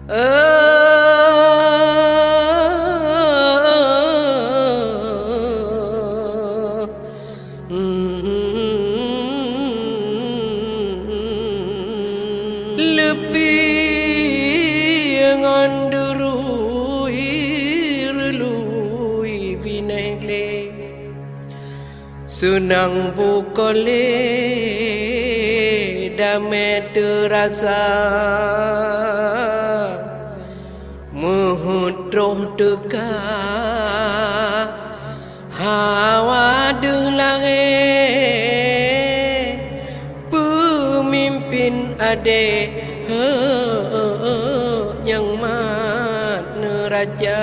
Lebih ngandurui relui binegle senang bukole damai terasa muhudroh teka hawa delare pemimpin ade yang mat neraja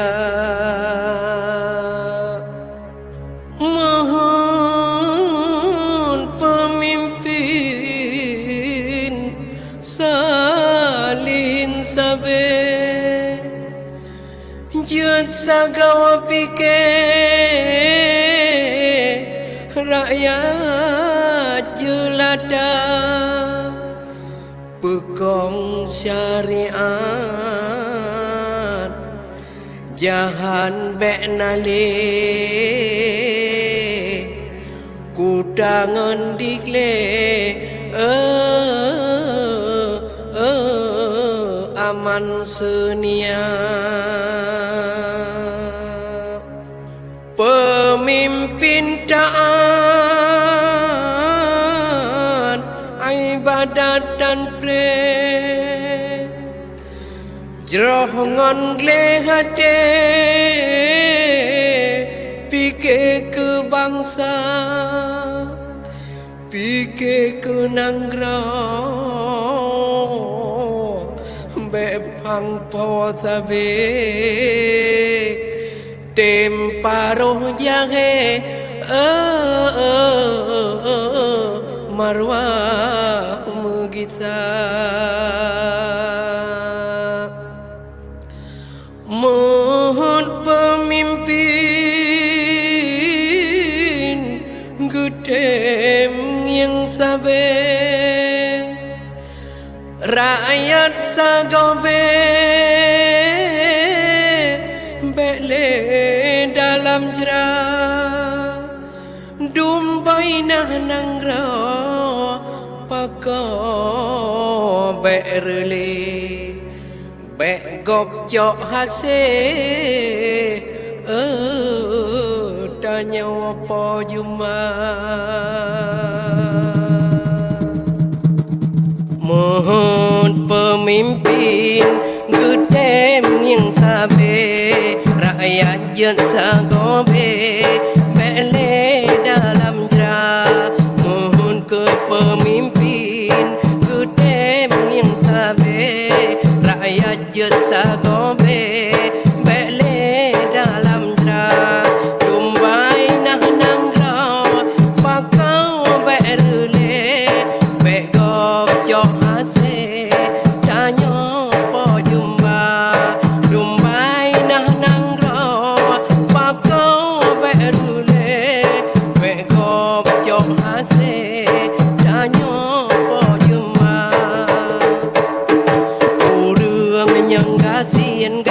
mohon pemimpin salin sabe jut sagawa pikir rakyat jelada pekong syariat jahan beknale kudangan dikle aman senia pemimpin taat ibadat dan pre jerohongan glehate pikir ke bangsa pikir ke nangra bepang posabe temparoh jahe marwah megisa mohon pemimpin gedem yang sabar rakyat sagobe bele dalam jerah dumbai nah nangra pako berle bek gop jok hase tanya apa juma mohon pemimpin gedem yang sabe rakyat jen sagobe bele dalam jerah mohon ke pemimpin gedem yang sabe rakyat jen sagobe bele dalam jerah dumbai nah nangra pakau berle begop jok hase tanyo po jumba dumbai nah nangra pakau berle begop jok hase tanyo po jumba urang yang gasian